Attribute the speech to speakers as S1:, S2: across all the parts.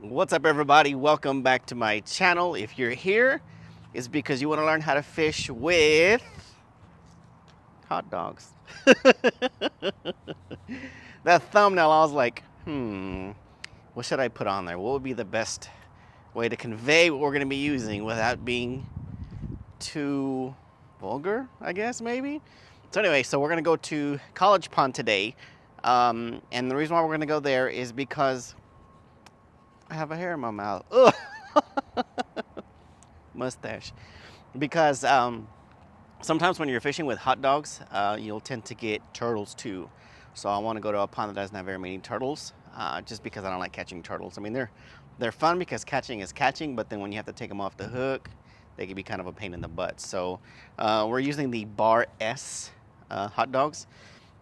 S1: What's up, everybody? Welcome back to my channel. If you're here, it's because you want to learn how to fish with hot dogs. That thumbnail, I was like, what should I put on there? What would be the best way to convey what we're going to be using without being too vulgar, I guess, maybe? So anyway, so we're going to go to College Pond today. And the reason why we're going to go there is because I have a hair in my mouth. Ugh. Mustache. Because sometimes when you're fishing with hot dogs, you'll tend to get turtles too. So I want to go to a pond that doesn't have very many turtles, just because I don't like catching turtles. I mean, they're fun because catching is catching, but then when you have to take them off the hook, they can be kind of a pain in the butt. So we're using the Bar S hot dogs.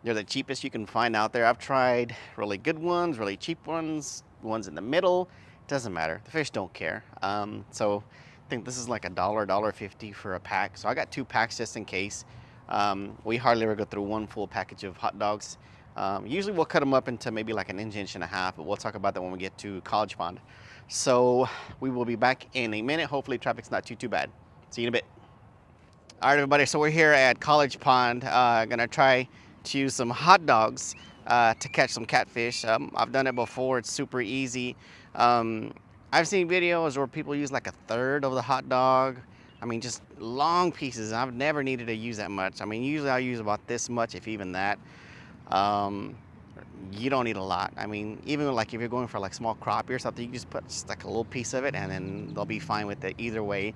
S1: They're the cheapest you can find out there. I've tried really good ones, really cheap ones in the middle. Doesn't matter. The fish don't care. So I think this is like $1.50 for a pack. So I got 2 packs just in case. We hardly ever go through one full package of hot dogs. Usually we'll cut them up into maybe like an inch and a half, but we'll talk about that when we get to College Pond. So we will be back in a minute. Hopefully traffic's not too bad. See you in a bit. All right, everybody, so we're here at College Pond. Gonna try to use some hot dogs to catch some catfish. I've done it before. It's super easy. Um, I've seen videos where people use like a third of the hot dog. I mean, just long pieces. I've never needed to use that much. I mean, usually I use about this much, if even that. Um, you don't need a lot. I mean, even like if you're going for like small crappie or something, you can just put just like a little piece of it and then they'll be fine with it either way.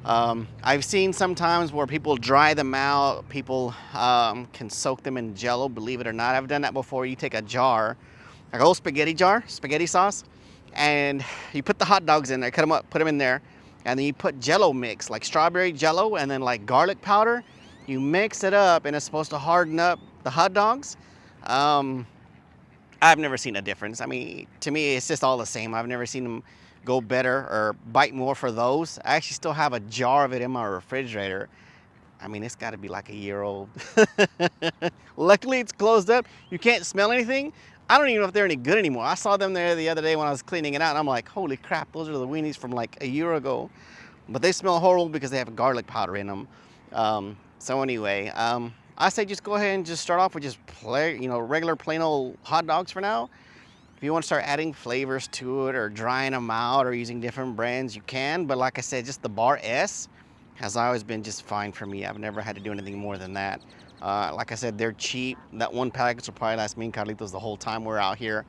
S1: I've seen sometimes where people dry them out. People can soak them in Jello. Believe it or not, I've done that before. You take a jar, like a whole spaghetti jar, spaghetti sauce, and you put the hot dogs in there, cut them up, put them in there, and then you put Jello mix, like strawberry Jello, and then like garlic powder. You mix it up, and it's supposed to harden up the hot dogs. Um, I've never seen a difference. I mean, to me, it's just all the same. I've never seen them go better or bite more for those. I actually still have a jar of it in my refrigerator. I mean, it's got to be like a year old. Luckily, it's closed up. You can't smell anything. I don't even know if they're any good anymore. I saw them there the other day when I was cleaning it out, and I'm like, holy crap, those are the weenies from like a year ago. But they smell horrible because they have garlic powder in them. So anyway, I say just go ahead and just start off with just regular plain old hot dogs for now. If you want to start adding flavors to it or drying them out or using different brands, you can. But like I said, just the Bar S has always been just fine for me. I've never had to do anything more than that. Like I said, they're cheap. That one package will probably last me and Carlitos the whole time we're out here.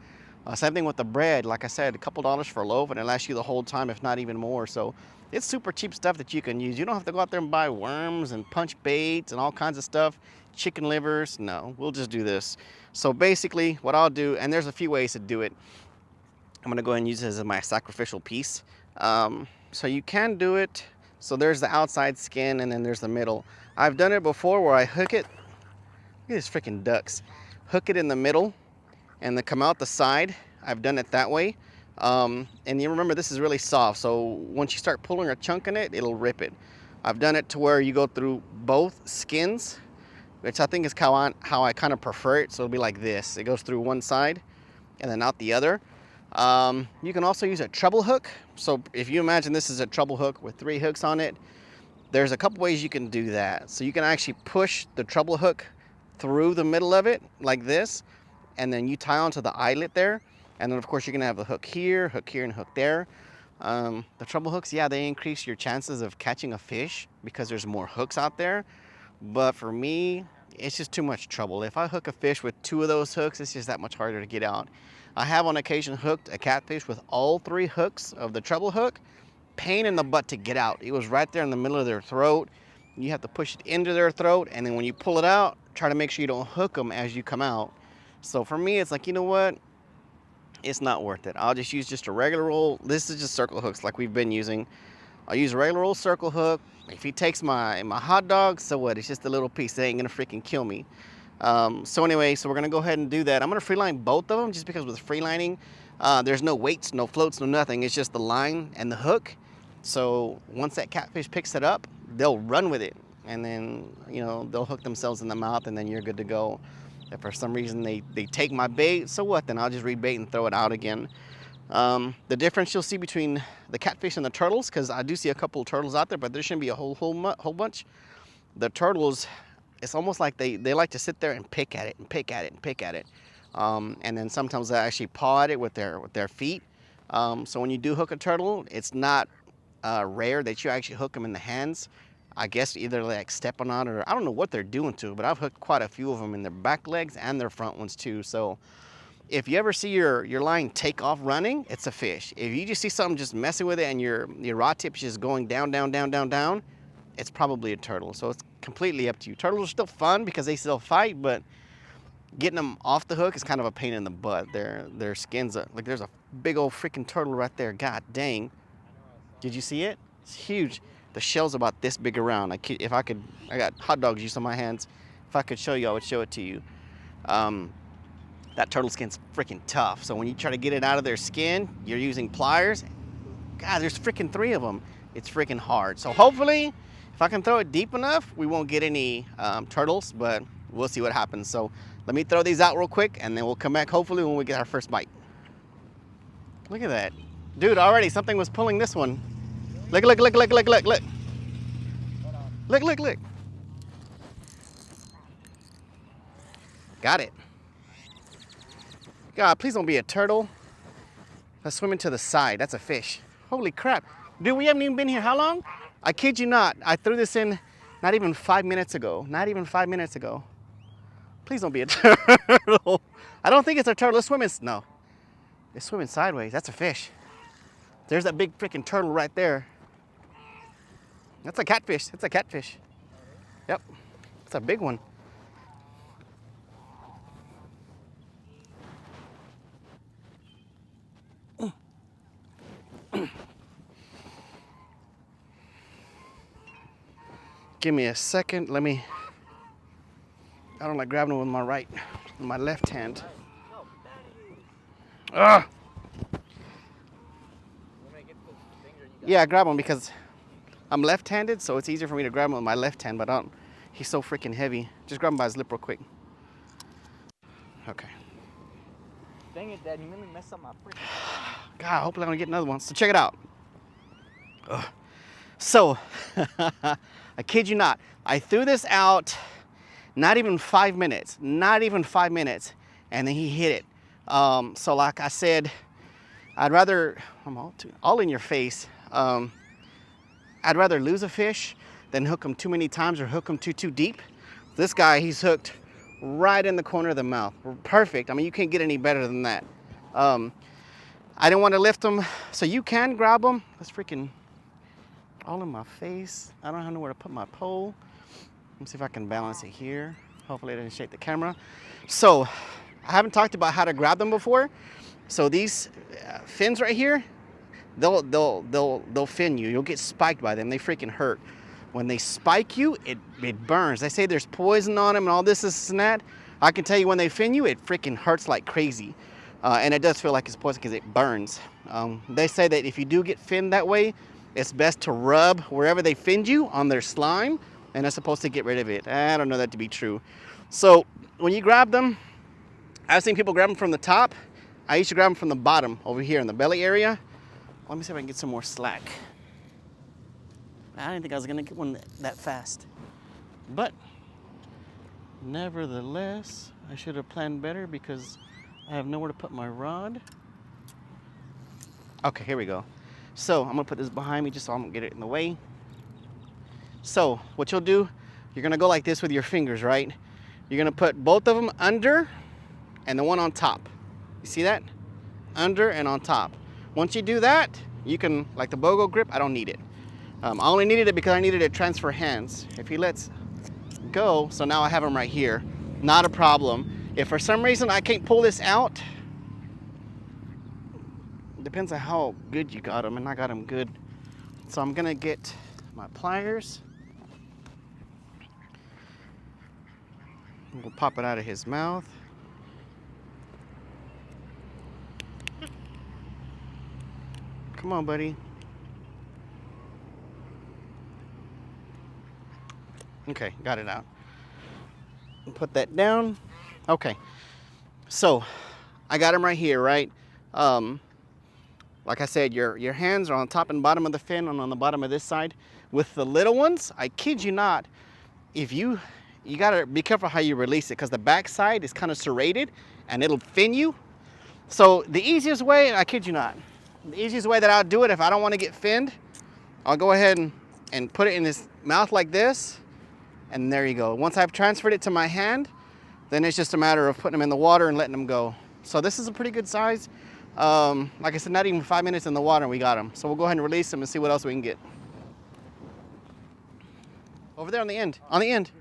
S1: Same thing with the bread. Like I said, a couple dollars for a loaf, and it lasts you the whole time, if not even more. So it's super cheap stuff that you can use. You don't have to go out there and buy worms and punch baits and all kinds of stuff. Chicken livers. No, we'll just do this. So basically, what I'll do, and there's a few ways to do it. I'm gonna go ahead and use this as my sacrificial piece. So you can do it. So there's the outside skin, and then there's the middle. I've done it before where I hook it. Look at these freaking ducks. Hook it in the middle and then come out the side. I've done it that way. And you remember, this is really soft, so once you start pulling a chunk in it, it'll rip it. I've done it to where you go through both skins, which I think is how I kind of prefer it. So it'll be like this. It goes through one side and then out the other. You can also use a treble hook. So if you imagine this is a treble hook with 3 hooks on it, there's a couple ways you can do that. So you can actually push the treble hook through the middle of it like this, and then you tie onto the eyelet there. And then of course you're gonna have the hook here, and hook there. The treble hooks, yeah, they increase your chances of catching a fish because there's more hooks out there. But for me, it's just too much trouble. If I hook a fish with 2 of those hooks, it's just that much harder to get out. I have on occasion hooked a catfish with all 3 hooks of the treble hook. Pain in the butt to get out. It was right there in the middle of their throat. You have to push it into their throat, and then when you pull it out, try to make sure you don't hook them as you come out. So for me, it's like, you know what? It's not worth it. I'll just use just a regular old, this is just circle hooks like we've been using. I'll use a regular old circle hook. If he takes my hot dog, so what? It's just a little piece. They ain't gonna freaking kill me. So anyway, so we're gonna go ahead and do that. I'm gonna free line both of them just because with free lining, there's no weights, no floats, no nothing. It's just the line and the hook. So once that catfish picks it up, they'll run with it. And then, they'll hook themselves in the mouth, and then you're good to go. If for some reason they take my bait, so what? Then I'll just rebait and throw it out again. The difference you'll see between the catfish and the turtles, because I do see a couple of turtles out there, but there shouldn't be a whole bunch. The turtles, it's almost like they like to sit there and pick at it and pick at it and pick at it. And then sometimes they actually paw at it with their feet. So when you do hook a turtle, it's not rare that you actually hook them in the hands. I guess either like stepping on it, or I don't know what they're doing to it, but I've hooked quite a few of them in their back legs and their front ones too. So if you ever see your line take off running, it's a fish. If you just see something just messing with it and your rod tip's just going down, down, down, down, down, it's probably a turtle. So it's completely up to you. Turtles are still fun because they still fight, but getting them off the hook is kind of a pain in the butt. Their skins are, like, there's a big old freaking turtle right there. God dang. Did you see it? It's huge. The shell's about this big around. I got hot dogs use on my hands. If I could show you, I would show it to you. That turtle skin's freaking tough. So when you try to get it out of their skin, you're using pliers. God, there's freaking 3 of them. It's freaking hard. So hopefully, if I can throw it deep enough, we won't get any turtles, but we'll see what happens. So let me throw these out real quick, and then we'll come back hopefully when we get our first bite. Look at that. Dude, already something was pulling this one. Look, look, look, look, look, look, look. Look, look, look. Got it. God, please don't be a turtle. That's swimming to the side. That's a fish. Holy crap. Dude, we haven't even been here how long? I kid you not. I threw this in not even 5 minutes ago. Not even 5 minutes ago. Please don't be a turtle. I don't think it's a turtle. It's swimming. No. It's swimming sideways. That's a fish. There's that big freaking turtle right there. That's a catfish. It's a catfish. Yep. It's a big one. Give me a second. I don't like grabbing it with my left hand. Ugh. Yeah, grab him because I'm left-handed, so it's easier for me to grab him with my left hand, but he's so freaking heavy. Just grab him by his lip real quick. Okay.
S2: Dang it, Dad, you made me mess up my freaking
S1: God, hopefully I don't get another one. So check it out. Ugh. So, I kid you not, I threw this out not even 5 minutes, and then he hit it. So like I said, I'd rather, I'm all in your face. I'd rather lose a fish than hook him too many times or hook him too deep. This guy, he's hooked right in the corner of the mouth. Perfect. I mean, you can't get any better than that. I didn't want to lift him, so you can grab him. That's freaking all in my face. I don't know where to put my pole. Let me see if I can balance it here. Hopefully it didn't shake the camera. So I haven't talked about how to grab them before. So these fins right here, they'll fin you. You'll get spiked by them. They freaking hurt. When they spike you, it burns. They say there's poison on them and all this and that. I can tell you when they fin you, it freaking hurts like crazy. And it does feel like it's poison because it burns. They say that if you do get finned that way, it's best to rub wherever they finned you on their slime, and it's supposed to get rid of it. I don't know that to be true. So when you grab them, I've seen people grab them from the top. I used to grab them from the bottom over here in the belly area. Let me see if I can get some more slack. I didn't think I was gonna get one that fast. But nevertheless, I should have planned better because I have nowhere to put my rod. Okay, here we go. So I'm gonna put this behind me just so I don't get it in the way. So what you'll do, you're gonna go like this with your fingers, right? You're gonna put both of them under and the one on top. You see that? Under and on top. Once you do that, you can, like the BOGO grip, I don't need it. I only needed it because I needed to transfer hands. If he lets go, so now I have him right here. Not a problem. If for some reason I can't pull this out, depends on how good you got him, and I got him good. So I'm gonna get my pliers. We'll pop it out of his mouth. Come on, buddy. Okay, got it out. Put that down. Okay, so I got him right here, right? Like I said, your hands are on top and bottom of the fin and on the bottom of this side. With the little ones, I kid you not, if you gotta be careful how you release it because the back side is kind of serrated and it'll fin you. So the easiest way, I kid you not, the easiest way that I'll do it if I don't want to get finned, I'll go ahead and put it in his mouth like this, and there you go. Once I've transferred it to my hand, then it's just a matter of putting them in the water and letting them go. So this is a pretty good size. Like I said, not even 5 minutes in the water and we got them. So we'll go ahead and release them and see what else we can get. Over there on the end,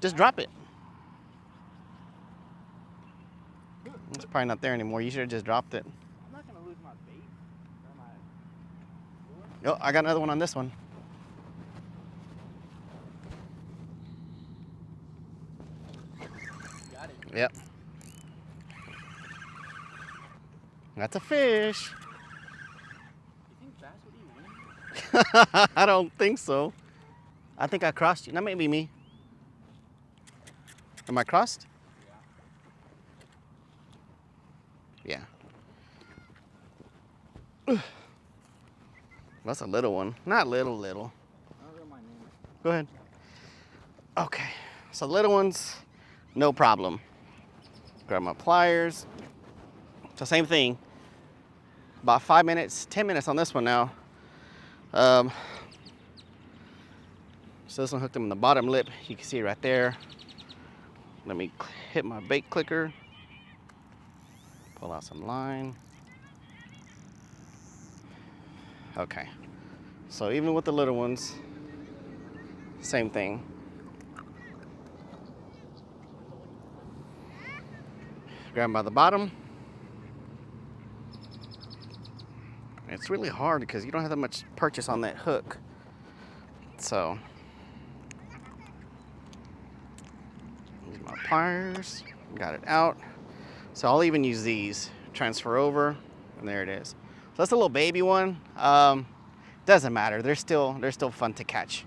S1: Just drop it. It's probably not there anymore. You should have just dropped it.
S2: I'm not gonna lose my bait or my lure.
S1: Oh, I got another one on this one.
S2: Got it.
S1: Yep. That's a fish.
S2: You think bass would eat wing?
S1: I don't think so. I think I crossed you. That may be me. Am I crossed? Yeah. That's a little one. Not little.
S2: I don't know my name.
S1: Go ahead. Okay. So little ones, no problem. Grab my pliers. So same thing. About 5 minutes, 10 minutes on this one now. So this one hooked him in the bottom lip. You can see right there. Let me hit my bait clicker. Pull out some line. Okay. So even with the little ones, same thing. Grab them by the bottom. It's really hard because you don't have that much purchase on that hook. So, use my pliers, got it out. So I'll even use these, transfer over, and there it is. So that's a little baby one. Doesn't matter, they're still fun to catch.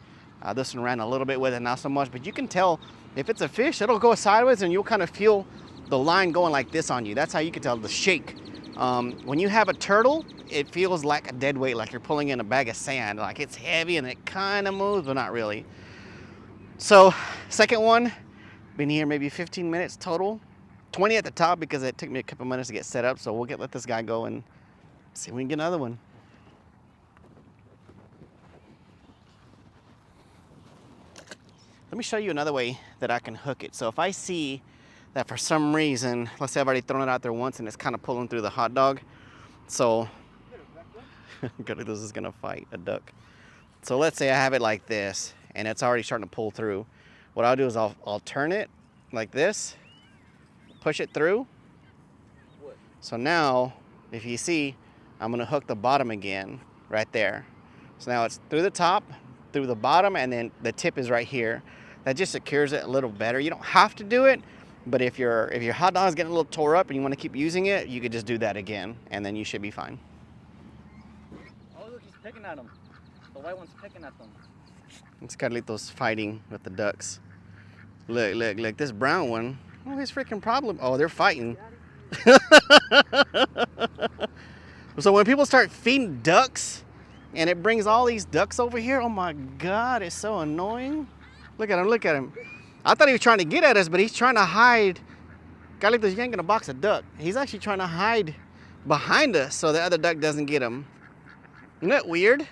S1: This one ran a little bit with it, not so much, but you can tell if it's a fish, it'll go sideways and you'll kind of feel the line going like this on you. That's how you can tell the shake. When you have a turtle, it feels like a dead weight, like you're pulling in a bag of sand. Like it's heavy and it kind of moves, but not really. So, second one, been here maybe 15 minutes total. 20 at the top because it took me a couple minutes to get set up. So we'll let this guy go and see if we can get another one. Let me show you another way that I can hook it. So if I see that for some reason, let's say I've already thrown it out there once and it's kind of pulling through the hot dog. So, this is gonna fight a duck. So let's say I have it like this and it's already starting to pull through. What I'll do is I'll turn it like this, push it through. So now, if you see, I'm gonna hook the bottom again, right there. So now it's through the top, through the bottom, and then the tip is right here. That just secures it a little better. You don't have to do it, but if your hot dog is getting a little tore up and you want to keep using it, you could just do that again, and then you should be fine.
S2: Oh, look, he's picking at them. The white one's picking at them.
S1: It's Carlitos fighting with the ducks. Look, this brown one, oh, his freaking problem. Oh, they're fighting. So when people start feeding ducks, and it brings all these ducks over here, oh my God, it's so annoying. Look at him. I thought he was trying to get at us, but he's trying to hide. Carlitos, you ain't gonna box a duck. He's actually trying to hide behind us so the other duck doesn't get him. Isn't that weird?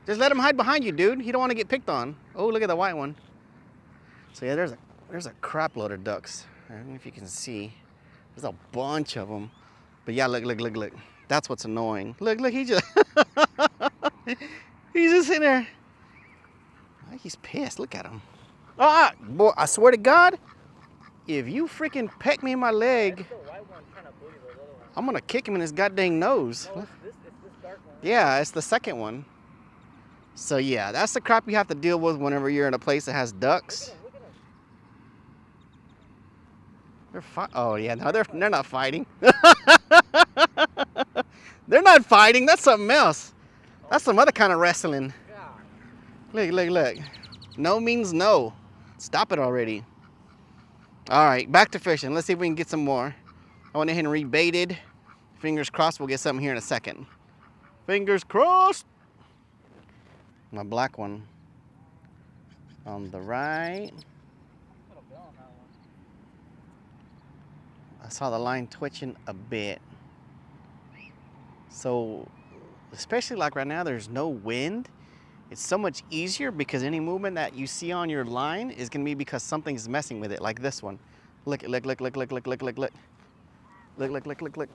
S1: Just let him hide behind you, dude. He don't want to get picked on. Oh, look at the white one. So yeah, there's a crap load of ducks. I don't know if you can see. There's a bunch of them. But yeah, look. That's what's annoying. Look, he just he's just in there. He's pissed. Look at him. Ah, boy, I swear to God, if you freaking peck me in my leg, I'm gonna kick him in his goddamn nose.
S2: No, it's this dark one.
S1: Yeah, it's the second one. So yeah, that's the crap you have to deal with whenever you're in a place that has ducks.
S2: Look at him.
S1: Oh yeah, no, they're not fighting. They're not fighting. That's something else. That's some other kind of wrestling. Look. No means no. Stop it already. All right, back to fishing. Let's see if we can get some more. I went ahead and rebaited. Fingers crossed we'll get something here in a second. Fingers crossed. My black one on the right.
S2: Little bill on that one.
S1: I saw the line twitching a bit. So, especially like right now, there's no wind. It's so much easier because any movement that you see on your line is gonna be because something's messing with it, like this one. Look, look, look, look, look, look, look, look, look. Look, look, look, look, look.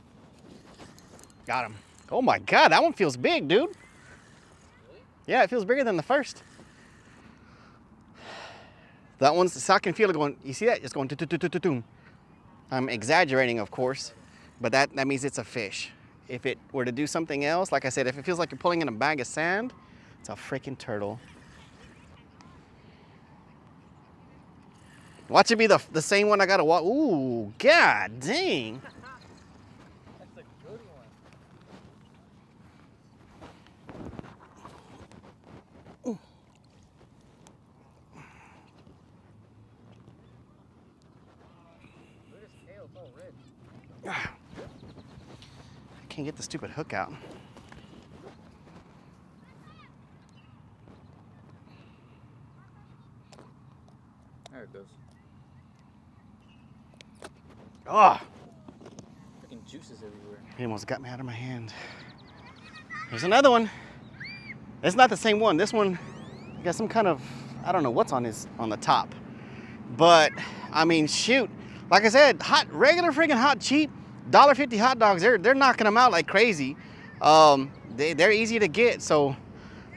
S1: Got him. Oh my God, that one feels big, dude.
S2: Really?
S1: Yeah, it feels bigger than the first. That one's, so I can feel it going, you see that? It's going do-do-do-do-do-doom. I'm exaggerating, of course, but that means it's a fish. If it were to do something else, like I said, if it feels like you're pulling in a bag of sand, it's a freaking turtle. Watch it be the same one I gotta watch. Ooh, God dang.
S2: That's a good one. Look at his tail, it's all red.
S1: I can't get the stupid hook out.
S2: There it goes.
S1: Oh,
S2: Freaking juices everywhere.
S1: he almost got me out of my hand. There's another one. It's not the same one. This one got some kind of, I don't know what's on the top. But I mean, shoot. Like I said, regular freaking hot, cheap, $1.50 hot dogs, they're knocking them out like crazy. They're easy to get, so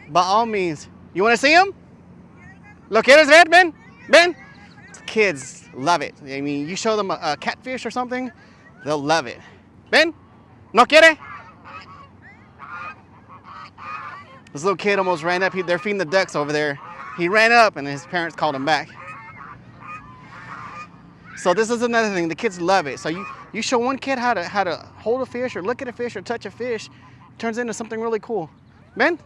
S1: by all means. You want to see them? Lo quieres ver, Ben? Ben? Kids love it. I mean, you show them a catfish or something, they'll love it. Ben? No quiere? This little kid almost ran up. They're feeding the ducks over there. He ran up and his parents called him back. So this is another thing. The kids love it. So you show one kid how to hold a fish or look at a fish or touch a fish, it turns into something really cool. Ben?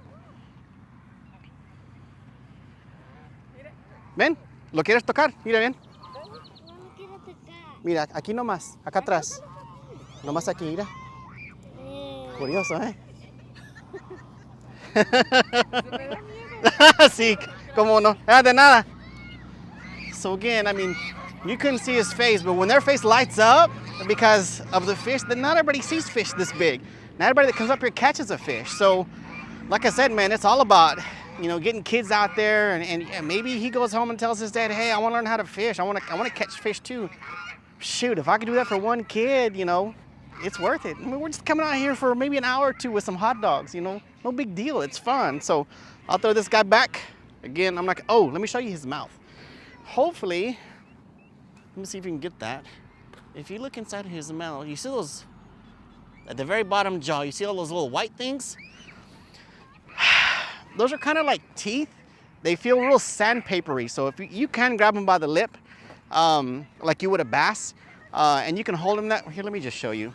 S1: Ben? ¿Lo quieres tocar? Mira, ven. Mira, aquí nomás, acá atrás. Nomás aquí, mira. Curioso, ¿eh? Sí, cómo no. Ah, de nada. So again, I mean, you couldn't see his face, but when their face lights up because of the fish, then not everybody sees fish this big. Not everybody that comes up here catches a fish. So, like I said, man, it's all about, you know, getting kids out there, and maybe he goes home and tells his dad, hey, I want to learn how to fish. I want to catch fish too. Shoot, if I could do that for one kid, you know, it's worth it. I mean, we're just coming out here for maybe an hour or two with some hot dogs, you know, no big deal. It's fun. So I'll throw this guy back. Again, I'm not, oh, let me show you his mouth. Hopefully, let me see if we can get that. If you look inside of his mouth, you see those, at the very bottom jaw, you see all those little white things? Those are kind of like teeth. They feel real sandpapery. So if you can grab them by the lip, like you would a bass, and you can hold them that, here, let me just show you.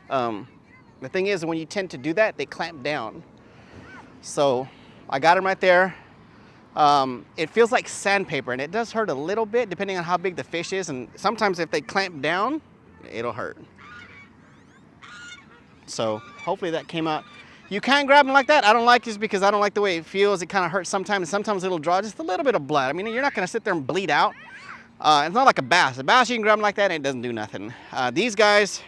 S1: The thing is, when you tend to do that, they clamp down. So I got him right there. It feels like sandpaper, and it does hurt a little bit depending on how big the fish is, and sometimes if they clamp down, it'll hurt. So hopefully that came out. You can grab them like that. I don't like this because I don't like the way it feels. It kind of hurts sometimes, and sometimes it'll draw just a little bit of blood. I mean, you're not gonna sit there and bleed out. It's not like a bass. A bass, you can grab them like that and it doesn't do nothing. These guys,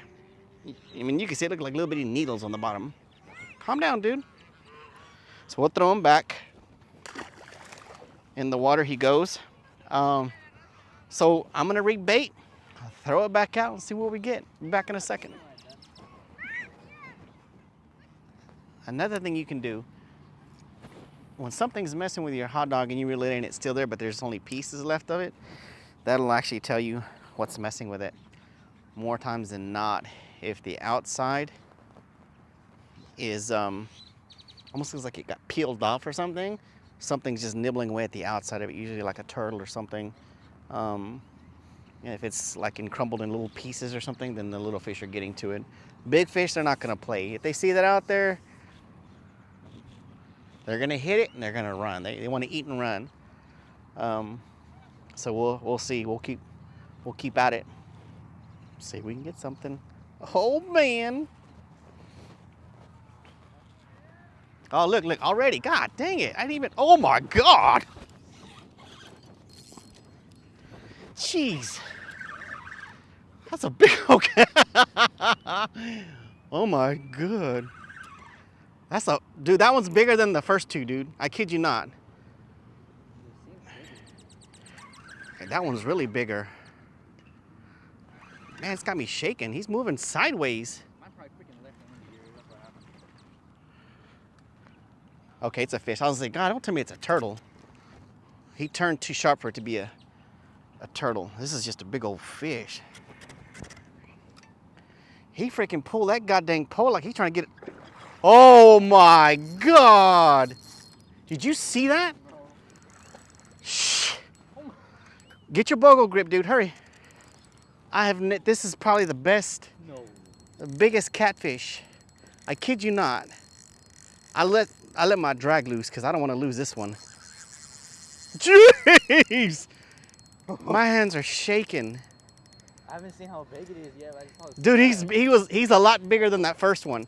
S1: I mean, you can see it look like little bitty needles on the bottom. Calm down, dude. So we'll throw him back. In the water he goes. So I'm gonna rebait, throw it back out and see what we get. Be back in a second. Another thing you can do, when something's messing with your hot dog and you reel it in, it's still there, but there's only pieces left of it, that'll actually tell you what's messing with it. More times than not, if the outside is almost looks like it got peeled off or something, something's just nibbling away at the outside of it, usually like a turtle or something. And if it's like crumbled in little pieces or something, then the little fish are getting to it. Big fish, they're not gonna play. If they see that out there, they're gonna hit it and they're gonna run. They want to eat and run. So we'll see. We'll keep at it. See if we can get something. Oh man. Oh look, look already. God dang it. I didn't even. Oh my God. Jeez. That's a big okay. Oh my God. That's a dude. That one's bigger than the first two, dude. I kid you not. Okay, that one's really bigger. Man, it's got me shaking. He's moving sideways.
S2: Mine probably freaking left in the ear. That's what happened.
S1: Okay, it's a fish. I was like, God, don't tell me it's a turtle. He turned too sharp for it to be a turtle. This is just a big old fish. He freaking pulled that goddamn pole like he's trying to get it. Oh my God. Did you see that?
S2: No.
S1: Shh. Get your bogo grip, dude. Hurry. This is probably the best,
S2: No.
S1: the biggest catfish. I kid you not. I let my drag loose because I don't want to lose this one. Jeez. My hands are shaking.
S2: I haven't seen how big it is yet. But I just saw
S1: Dude, he's a lot bigger than that first one.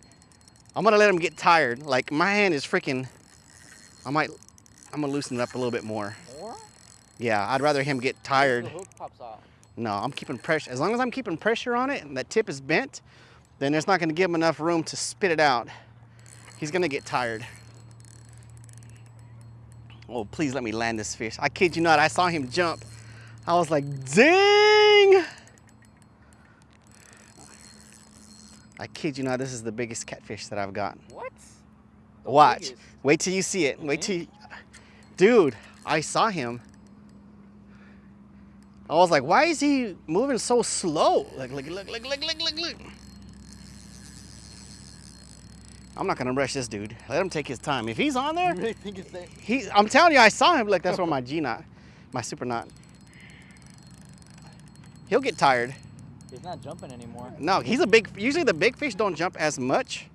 S1: I'm gonna let him get tired. Like my hand is freaking. I'm gonna loosen it up a little bit more.
S2: More?
S1: Yeah, I'd rather him get tired.
S2: The hook pops off.
S1: No, I'm keeping pressure. As long as I'm keeping pressure on it and that tip is bent, then there's not gonna give him enough room to spit it out. He's gonna get tired. Oh, please let me land this fish. I kid you not, I saw him jump. I was like, dang! I kid you not, this is the biggest catfish that I've got.
S2: What? The
S1: Watch.
S2: biggest.
S1: Wait till you see it. Wait till you... Dude, I saw him. I was like, why is he moving so slow? Look. I'm not gonna rush this dude. Let him take his time. If he's on there,
S2: You really think it's that?
S1: I'm telling you, I saw him. Look, that's where my G knot, my super knot. He'll get tired.
S2: He's not jumping anymore.
S1: No, usually the big fish don't jump as much.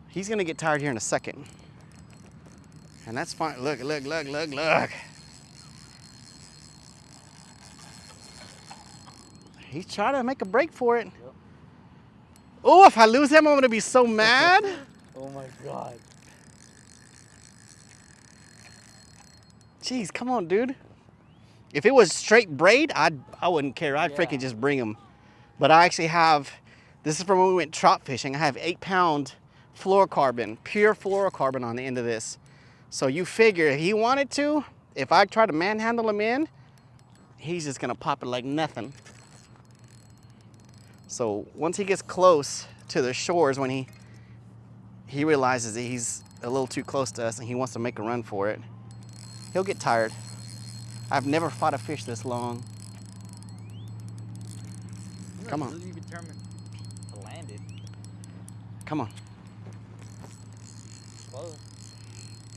S1: He's gonna get tired here in a second. And that's fine. Look. He's trying to make a break for it.
S2: Yep.
S1: Oh, if I lose him, I'm gonna be so mad.
S2: Oh my God.
S1: Jeez, come on, dude. If it was straight braid, I wouldn't care. I'd
S2: Yeah.
S1: freaking just bring him. But I actually have, this is from when we went trout fishing. I have 8-pound fluorocarbon, pure fluorocarbon on the end of this. So you figure if he wanted to, if I try to manhandle him in, he's just gonna pop it like nothing. So once he gets close to the shores, when he realizes that he's a little too close to us and he wants to make a run for it, he'll get tired. I've never fought a fish this long. Come on.
S2: Really determined to land it.
S1: Come on.
S2: Close.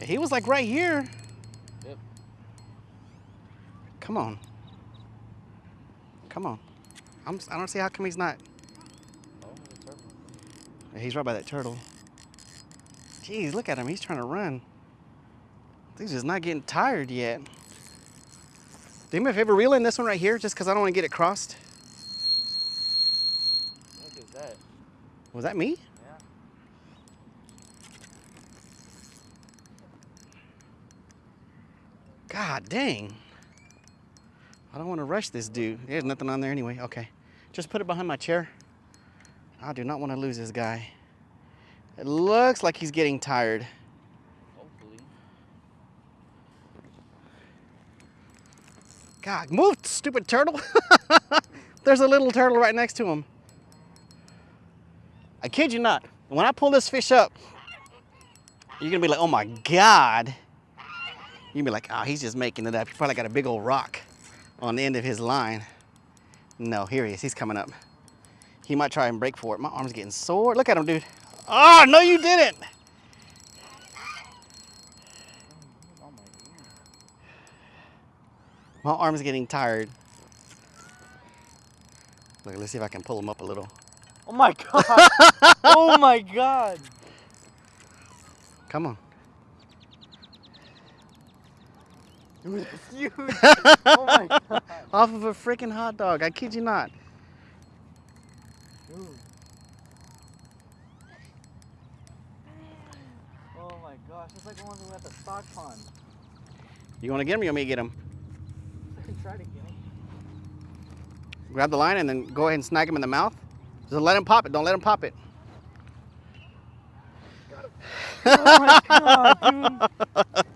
S1: He was like right here.
S2: Yep.
S1: Come on. Come on. I don't see how come he's not.
S2: Oh, there's a turtle.
S1: He's right by that turtle. Jeez, look at him. He's trying to run. He's just not getting tired yet. Do me a favor, reel in this one right here just because I don't want to get it crossed.
S2: What is that?
S1: Was that me?
S2: Yeah.
S1: God dang. I don't want to rush this dude. There's nothing on there anyway. Okay. Just put it behind my chair. I do not want to lose this guy. It looks like he's getting tired.
S2: Hopefully.
S1: God, move, stupid turtle. There's a little turtle right next to him. I kid you not. When I pull this fish up, you're going to be like, oh my God. You'll be like, oh, he's just making it up. He probably got a big old rock on the end of his line. No, here he is. He's coming up. He might try and break for it. My arm's getting sore. Look at him, dude. Oh, no, you didn't.
S2: Oh my God.
S1: My arm's getting tired. Look, let's see if I can pull him up a little.
S2: Oh my God. Oh my God.
S1: Come on.
S2: Dude, that's huge. Oh my God.
S1: Off of a freaking hot dog. I kid you not.
S2: Dude. gosh, it's like the ones we went at the stock pond.
S1: You want to get him or you want me to get him?
S2: I can try to get him.
S1: Grab the line and then go ahead and snag him in the mouth. Just let him pop it. Don't let him pop it.
S2: Oh my god,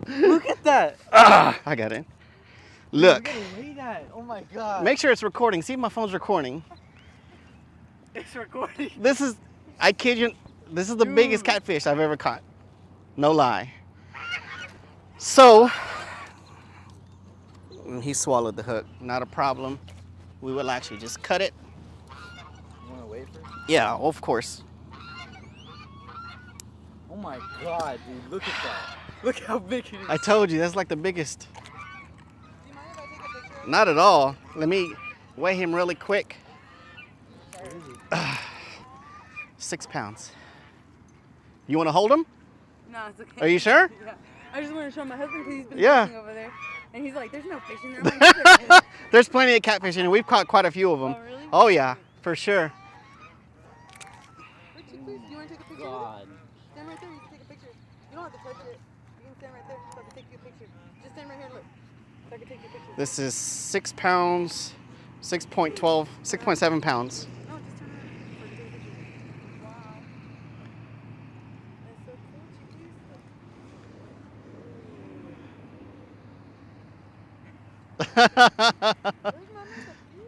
S2: dude. Look at that.
S1: I got it. Look.
S2: Weigh that. Oh my god.
S1: Make sure it's recording. See if my phone's recording.
S2: It's recording.
S1: This is, I kid you, this is the biggest catfish I've ever caught. No lie. So, he swallowed the hook. Not a problem. We will actually just cut it.
S2: You want to wait for it?
S1: Yeah, of course.
S2: Oh my god, dude. Look at that. Look how big it is.
S1: I told you, that's like the biggest.
S3: Do you mind if I take a picture?
S1: Not at all. Let me weigh him really quick. 6 pounds. You want to hold him?
S3: No, it's okay.
S1: Are you sure?
S3: Yeah. I just want to show my husband because he's been
S1: Yeah.
S3: fishing over there. And he's like, there's no fish in there. I'm like, "Yes, there is."
S1: There's plenty of catfish in it. We've caught quite a few of them.
S3: Oh, really?
S1: Oh yeah, for sure.
S3: Richie, please, do you want to take a picture?
S2: God.
S3: Stand right there. You can take a picture. You don't have to touch it. You can stand right there so I can take you a picture. Just stand right here. Look. So I can take you a picture.
S1: This is 6 pounds, 6.12, 6.7 pounds.
S3: No, just turn around so I can take a picture. Wow. That's so cool. Richie, please.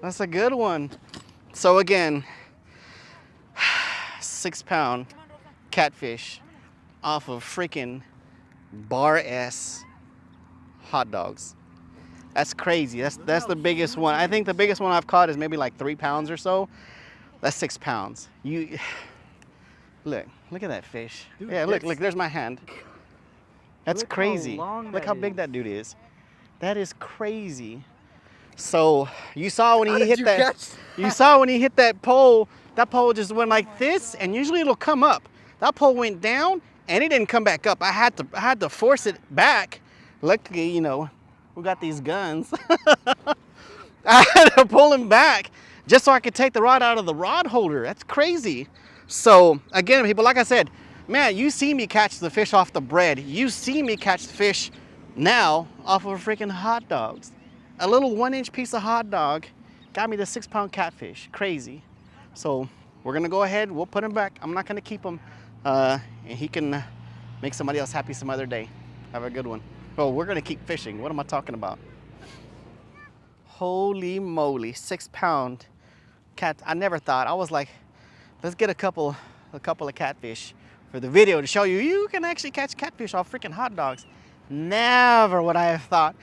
S1: That's a good one. So again, 6 pound catfish off of freaking bar S hot dogs. That's crazy. That's the biggest one. I think the biggest one I've caught is maybe like 3 pounds or so. That's 6 pounds. You look at that fish.
S2: Dude,
S1: yeah, look, there's my hand. That's
S2: Look how
S1: crazy.
S2: long
S1: Look
S2: that
S1: how big
S2: is.
S1: that dude is. That is crazy. So you saw when
S2: How
S1: he
S2: did
S1: hit
S2: you
S1: that.
S2: catch
S1: You saw when he hit that pole. That pole just went like this, and usually it'll come up. That pole went down, and it didn't come back up. I had to force it back. Luckily, you know, we got these guns. I had to pull him back just so I could take the rod out of the rod holder. That's crazy. So again, people, like I said, man, you see me catch the fish off the bread. You see me catch the fish now off of freaking hot dogs. A little 1-inch piece of hot dog got me the 6 pound catfish. Crazy. So we're gonna go ahead, we'll put him back. I'm not gonna keep him, and he can make somebody else happy some other day. Have a good one. Oh, we're gonna keep fishing. What am I talking about? Holy moly, 6 pound cat. I never thought. I was like, let's get a couple of catfish for the video to show you can actually catch catfish off freaking hot dogs. Never would I have thought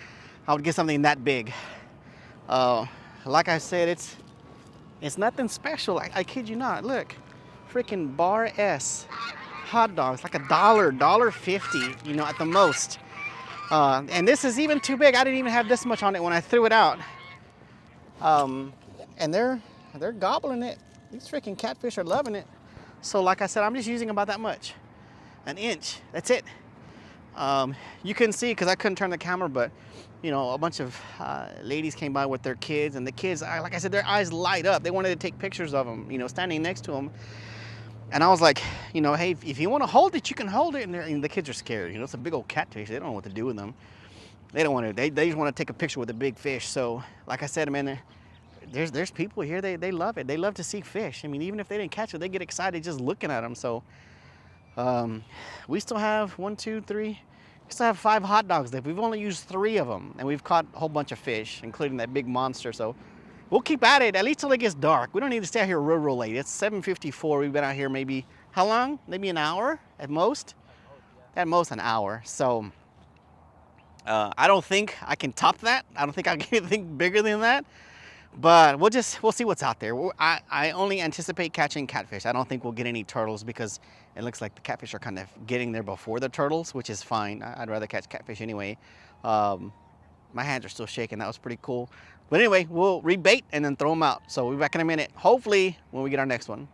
S1: I would get something that big. Like I said, it's nothing special. I kid you not. Look, freaking bar S hot dogs, like $1.50, you know, at the most. And this is even too big. I didn't even have this much on it when I threw it out. And they're gobbling it. These freaking catfish are loving it. So like I said, I'm just using about that much, 1 inch. That's it. You couldn't see because I couldn't turn the camera, but you know, a bunch of ladies came by with their kids, and the kids, like I said, their eyes light up. They wanted to take pictures of them, you know, standing next to them. And I was like, you know, hey, if you want to hold it, you can hold it. And the kids are scared. You know, it's a big old catfish. They don't know what to do with them. They don't want to. They just want to take a picture with a big fish. So, like I said, man, there's people here. They love it. They love to see fish. I mean, even if they didn't catch it, they get excited just looking at them. So, we still have 1, 2, 3. We still have 5 hot dogs left. We've only used 3 of them, and we've caught a whole bunch of fish, including that big monster. So we'll keep at it, at least till it gets dark. We don't need to stay out here real late. It's 7:54. We've been out here maybe, how long? Maybe an hour at most? At most an hour. So I don't think I can top that. I don't think I'll get anything bigger than that. But we'll see what's out there. I only anticipate catching catfish. I don't think we'll get any turtles because it looks like the catfish are kind of getting there before the turtles, which is fine. I'd rather catch catfish anyway. My hands are still shaking. That was pretty cool. But anyway, we'll rebait and then throw them out. So we'll be back in a minute, hopefully, when we get our next one.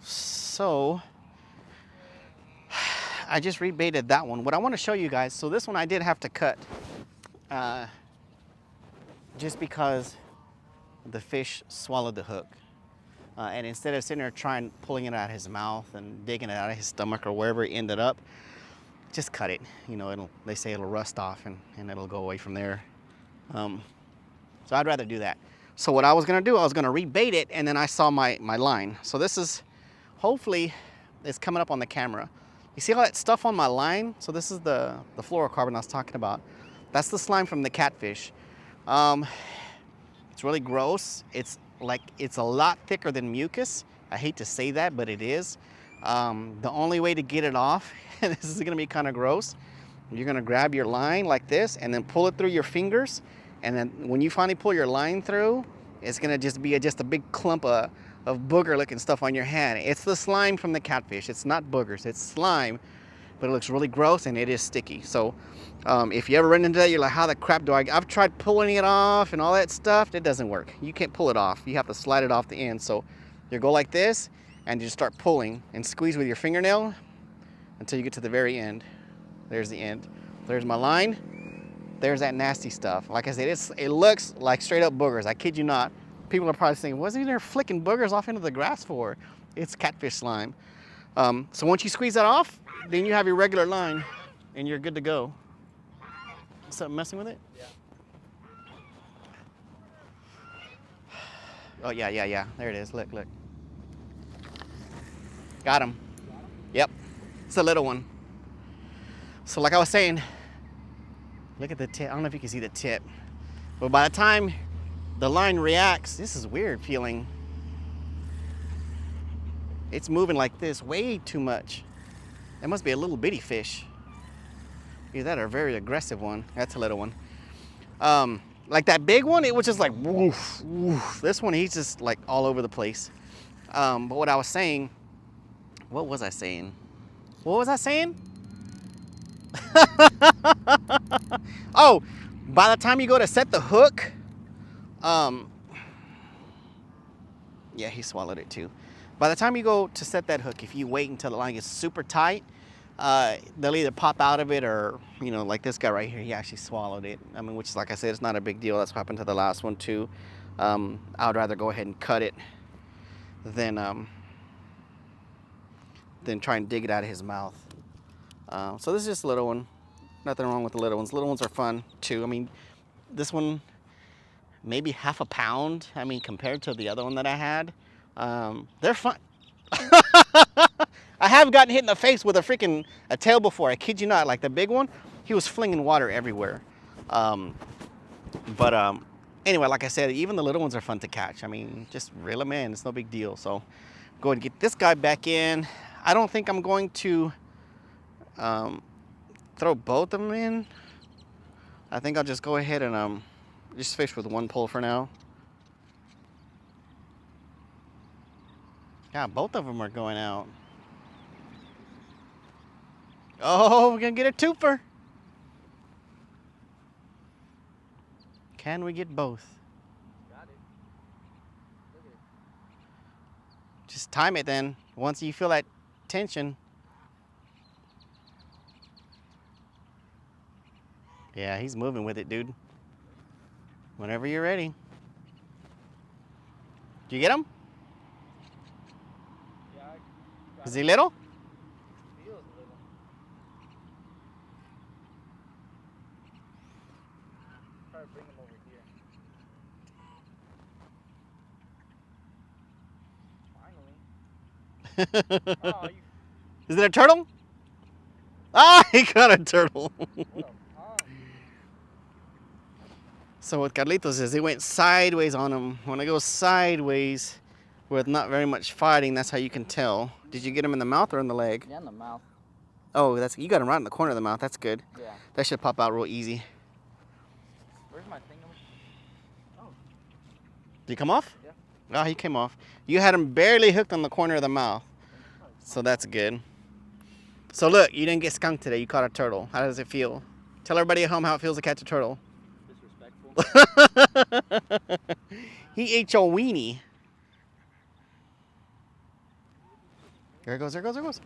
S1: So I just rebaited that one. What I want to show you guys, so this one I did have to cut. Just because the fish swallowed the hook. And instead of sitting there trying pulling it out of his mouth and digging it out of his stomach or wherever it ended up, just cut it. You know, they say it'll rust off and it'll go away from there. So I'd rather do that. So what I was gonna do, I was gonna rebait it, and then I saw my line. So this is, hopefully, it's coming up on the camera. You see all that stuff on my line? So this is the fluorocarbon I was talking about. That's the slime from the catfish. It's really gross. It's a lot thicker than mucus. I hate to say that, but it is. The only way to get it off, and this is gonna be kind of gross, you're gonna grab your line like this and then pull it through your fingers. And then when you finally pull your line through, it's gonna just be just a big clump of booger looking stuff on your hand. It's the slime from the catfish. It's not boogers, it's slime, but it looks really gross and it is sticky. So if you ever run into that, you're like, how the crap do I've tried pulling it off and all that stuff. It doesn't work. You can't pull it off. You have to slide it off the end. So you go like this and you just start pulling and squeeze with your fingernail until you get to the very end. There's the end. There's my line. There's that nasty stuff. Like I said, it looks like straight up boogers. I kid you not. People are probably saying, what's he there flicking boogers off into the grass for? It's catfish slime. So once you squeeze that off, then you have your regular line and you're good to go. Something messing with it?
S2: Yeah.
S1: Oh, yeah. There it is. Look. Got him. Yep. It's a little one. So like I was saying, look at the tip. I don't know if you can see the tip. But by the time the line reacts, this is weird feeling. It's moving like this way too much. That must be a little bitty fish. Either that or a very aggressive one. That's a little one. Like that big one, it was just like woof, woof. This one, he's just like all over the place. But what I was saying, what was I saying? Oh, by the time you go to set the hook, yeah, he swallowed it too. By the time you go to set that hook, if you wait until the line gets super tight, they'll either pop out of it or, you know, like this guy right here, he actually swallowed it. I mean, which is, like I said, it's not a big deal. That's what happened to the last one too. I would rather go ahead and cut it than try and dig it out of his mouth. So this is just a little one. Nothing wrong with the little ones. Little ones are fun too. I mean, this one, maybe half a pound. I mean, compared to the other one that I had, they're fun. I have gotten hit in the face with a tail before. I kid you not. Like the big one, he was flinging water everywhere. Anyway, like I said, even the little ones are fun to catch. I mean, just reel them in. It's no big deal. So go ahead and get this guy back in. I don't think I'm going to throw both of them in. I think I'll just go ahead and just fish with one pole for now. Yeah, both of them are going out. Oh, we're gonna get a twofer. Can we get both?
S2: Got it. Look at it.
S1: Just time it then. Once you feel that tension. Yeah, he's moving with it, dude. Whenever you're ready. Did you get him?
S2: Yeah, I got
S1: Is
S2: it.
S1: he little?
S2: Feels a little. Try to bring him over here. Finally. Oh, you.
S1: Is it a turtle? Ah, he got a turtle.
S2: What a pond.
S1: So what Carlitos is, he went sideways on him. When it goes sideways with not very much fighting, that's how you can tell. Did you get him in the mouth or in the leg?
S2: Yeah, in the mouth.
S1: Oh, you got him right in the corner of the mouth. That's good.
S2: Yeah.
S1: That should pop out real easy.
S2: Where's my thing? Oh.
S1: Did he come off?
S2: Yeah.
S1: Oh, he came off. You had him barely hooked on the corner of the mouth. So that's good. So look, you didn't get skunked today. You caught a turtle. How does it feel? Tell everybody at home how it feels to catch a turtle.
S2: Disrespectful.
S1: He ate your weenie. There it goes, there it goes, there it goes.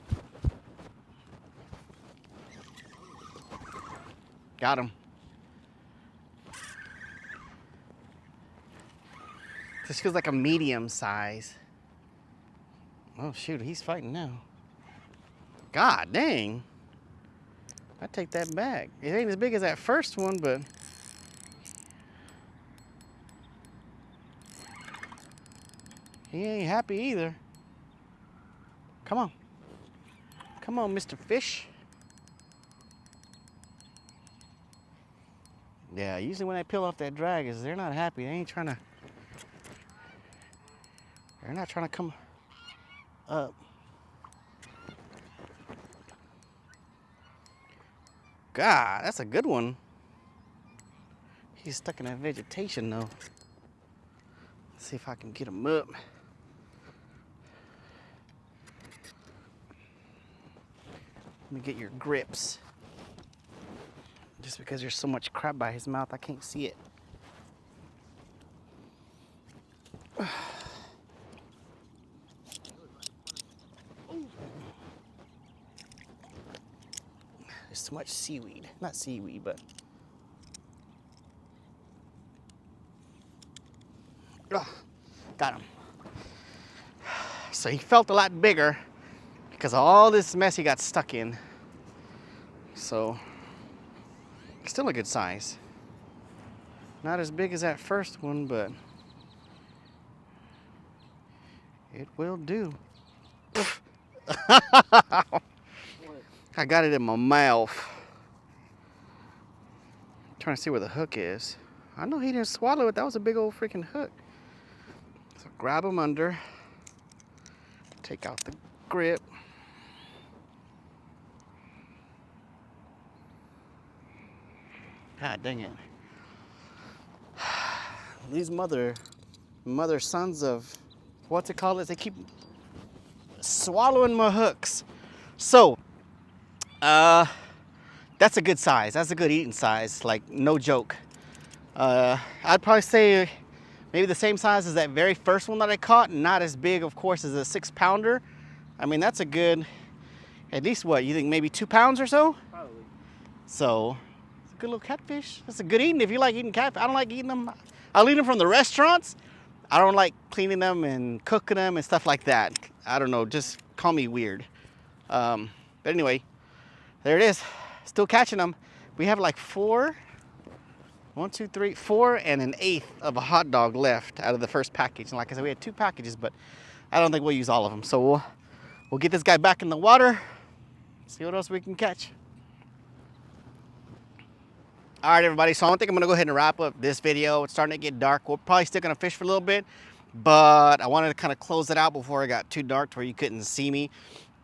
S1: Got him. This feels like a medium size. Oh shoot, he's fighting now. God dang. I take that back. It ain't as big as that first one, but he ain't happy either. Come on. Come on, Mr. Fish. Yeah, usually when they peel off that drag is they're not happy. They ain't trying to, they're not trying to come up. God, that's a good one. He's stuck in that vegetation though. Let's see if I can get him up. Let me get your grips. Just because there's so much crab by his mouth, I can't see it. There's too much seaweed. Not seaweed, but got him. So he felt a lot bigger because of all this mess he got stuck in. So still a good size. Not as big as that first one, but it will do. I got it in my mouth. I'm trying to see where the hook is. I know he didn't swallow it. That was a big old freaking hook. So grab him under. Take out the grip. God dang it. These mother sons of, what's it called? They keep swallowing my hooks. So, that's a good size. That's a good eating size, like no joke. I'd probably say maybe the same size as that very first one that I caught. Not as big, of course, as a 6-pounder. I mean, that's a good, at least what, you think maybe 2 pounds or so?
S2: Probably.
S1: So, it's a good little catfish. That's a good eating if you like eating catfish. I don't like eating them. I'll eat them from the restaurants. I don't like cleaning them and cooking them and stuff like that. I don't know, just call me weird. But anyway, there it is. Still catching them. We have like 4 and 1/8 of a hot dog left out of the first package. And like I said, we had 2 packages, but I don't think we'll use all of them. So we'll get this guy back in the water, see what else we can catch. All right, everybody, so I think I'm gonna go ahead and wrap up this video. It's starting to get dark. We're probably still gonna fish for a little bit, but I wanted to kind of close it out before it got too dark to where you couldn't see me.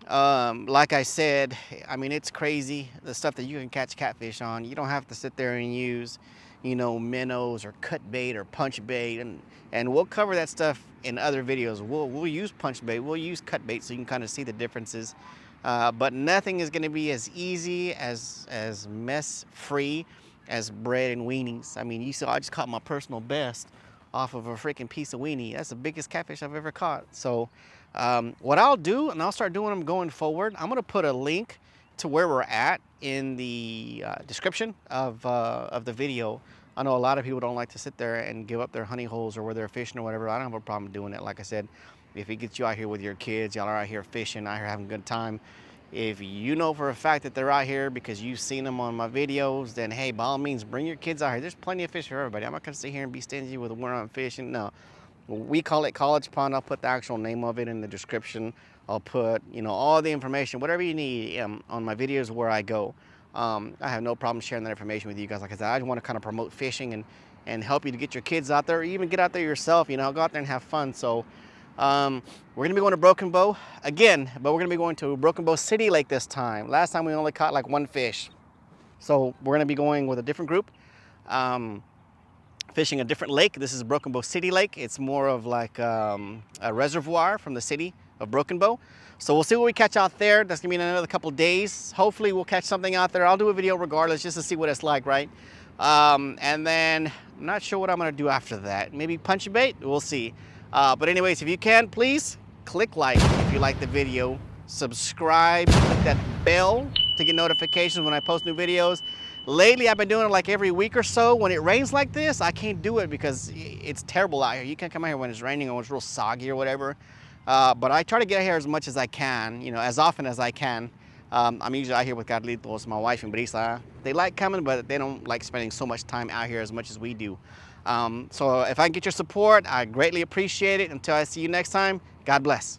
S1: Like I said, I mean, it's crazy, the stuff that you can catch catfish on. You don't have to sit there and use, you know, minnows or cut bait or punch bait, and we'll cover that stuff in other videos. We'll use punch bait, we'll use cut bait, so you can kind of see the differences. But nothing is going to be as easy, as mess free as bread and weenies. I mean, you saw I just caught my personal best off of a freaking piece of weenie. That's the biggest catfish I've ever caught. So what I'll do, and I'll start doing them going forward, I'm gonna put a link to where we're at in the description of the video. I know a lot of people don't like to sit there and give up their honey holes or where they're fishing or whatever. I don't have a problem doing it. Like I said, if it gets you out here with your kids, y'all are out here fishing, out here having a good time. If you know for a fact that they're out here because you've seen them on my videos, then hey, by all means, bring your kids out here. There's plenty of fish for everybody. I'm not gonna sit here and be stingy with where I'm fishing. No, we call it College Pond. I'll put the actual name of it in the description. I'll put, you know, all the information, whatever you need on my videos where I go. I have no problem sharing that information with you guys. Like I said, I just want to kind of promote fishing and help you to get your kids out there, or even get out there yourself, you know, go out there and have fun. So we're gonna be going to Broken Bow again, but we're gonna be going to Broken Bow City Lake this time. Last time we only caught like 1 fish. So we're gonna be going with a different group, fishing a different lake. This is Broken Bow City Lake. It's more of like a reservoir from the city of Broken Bow. So we'll see what we catch out there. That's gonna be in another couple days. Hopefully we'll catch something out there. I'll do a video regardless just to see what it's like, right? And then I'm not sure what I'm gonna do after that. Maybe punch a bait, we'll see. But anyways, if you can, please click like if you like the video, subscribe, click that bell to get notifications when I post new videos. Lately, I've been doing it like every week or so. When it rains like this, I can't do it because it's terrible out here. You can't come out here when it's raining or when it's real soggy or whatever. But I try to get out here as much as I can, as often as I can. I'm usually out here with Carlitos, my wife, and Brisa. They like coming, but they don't like spending so much time out here as much as we do. So if I can get your support, I greatly appreciate it. Until I see you next time, God bless.